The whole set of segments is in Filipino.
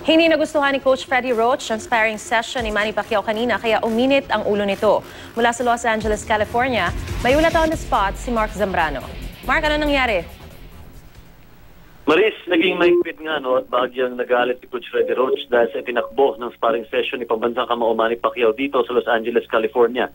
Hindi nagustuhan ni Coach Freddie Roach ang sparring session ni Manny Pacquiao kanina kaya uminit ang ulo nito. Mula sa Los Angeles, California, may ulat on the spot si Mark Zambrano. Mark, ano nangyari? Maris, naging mahigpit nga at bahagyang nagalit si Coach Freddie Roach dahil sa tinakbo ng sparring session ni pambansang kamao Manny Pacquiao dito sa Los Angeles, California.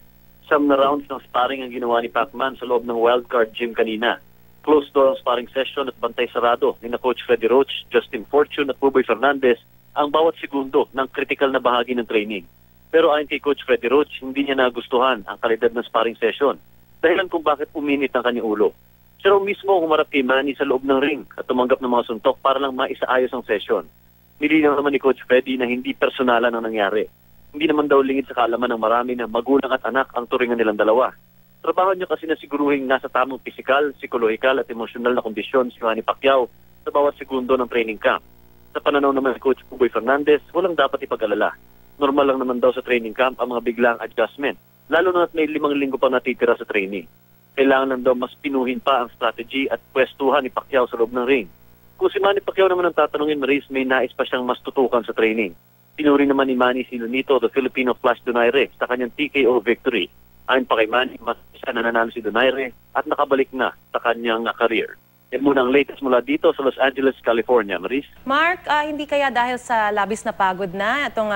Some na rounds ng sparring ang ginawa ni Pacman sa loob ng wildcard gym kanina. Closed door ang sparring session at bantay sarado ni na Coach Freddie Roach, Justin Fortune at Buboy Fernandez ang bawat segundo ng critical na bahagi ng training. Pero ayon kay Coach Freddie Roach, hindi niya nagustuhan ang kalidad ng sparring session. Dahilan kung bakit uminit ang kanyang ulo. Siya raw mismo humarap kay Manny sa loob ng ring at tumanggap ng mga suntok para lang maisaayos ang session. Nilinaw naman ni Coach Freddie na hindi personalan ang nangyari. Hindi naman daw lingid sa kaalaman ng marami na magulang at anak ang turingan nilang dalawa. Trabaho niya kasi na siguruhin nasa tamang pisikal, psikolohikal at emosyonal na kondisyon si Manny Pacquiao sa bawat segundo ng training camp. Sa pananaw naman ni Coach Buboy Fernandez, walang dapat ipag-alala. Normal lang naman daw sa training camp ang mga biglang adjustment, lalo na at may 5 linggo pa natitira sa training. Kailangan lang daw mas pinuhin pa ang strategy at pwestuhan ni Pacquiao sa loob ng ring. Kung si Manny Pacquiao naman ang tatanungin, Maris, may nais pa siyang mas tutukan sa training. Pinuri naman ni Manny si Lunito, the Filipino Flash Donaire, sa kanyang TKO victory. Ayon pa kay Manny, mas isa na nanalo si Donaire at nakabalik na sa kanyang career. Yan muna ang latest mula dito sa Los Angeles, California. Maris? Mark, hindi kaya dahil sa labis na pagod na itong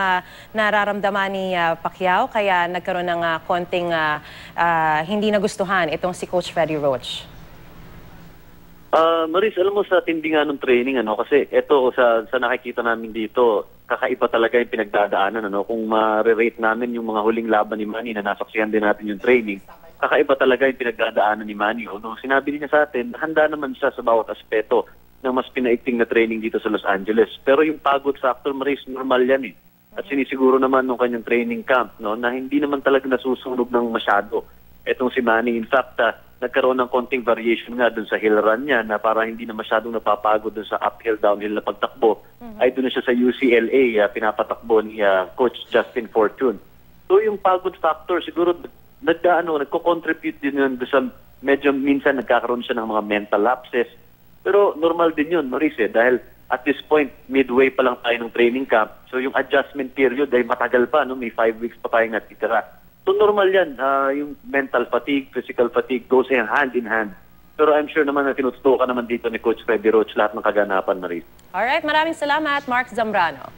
nararamdaman ni Pacquiao kaya nagkaroon ng konting hindi nagustuhan itong si Coach Freddie Roach? Maris, alam mo sa tindi nga ng training, kasi ito sa nakikita namin dito, kakaiba talaga yung pinagdadaanan. Kung ma-rate namin yung mga huling laban ni Manny na nasaksihan din natin yung training, kakaiba talaga yung pinagdadaanan ni Manny. Sinabi niya sa atin, handa naman siya sa bawat aspeto ng mas pinaigting na training dito sa Los Angeles. Pero yung pagod factor, Maris, normal yan . At sinisiguro naman nung kanyang training camp na hindi naman talaga nasusunog ng masyado etong si Manny. In fact, nagkaroon ng konting variation nga dun sa hill run niya na para hindi na masyadong napapagod dun sa uphill, downhill na pagtakbo. Ay dun na siya sa UCLA, pinapatakbo ni Coach Justin Fortune. So yung pagod factor, siguro nagko-contribute din yun sa medyo minsan nagkakaroon siya ng mga mental lapses. Pero normal din yun, Maurice, dahil at this point, midway pa lang tayo ng training camp. So yung adjustment period ay matagal pa, may 5 weeks pa tayong natitira. So normal yan, yung mental fatigue, physical fatigue goes hand in hand. Pero I'm sure naman na tinututukan naman dito ni Coach Freddie Roach lahat ng kaganapan, Maurice. Alright, maraming salamat, Mark Zambrano.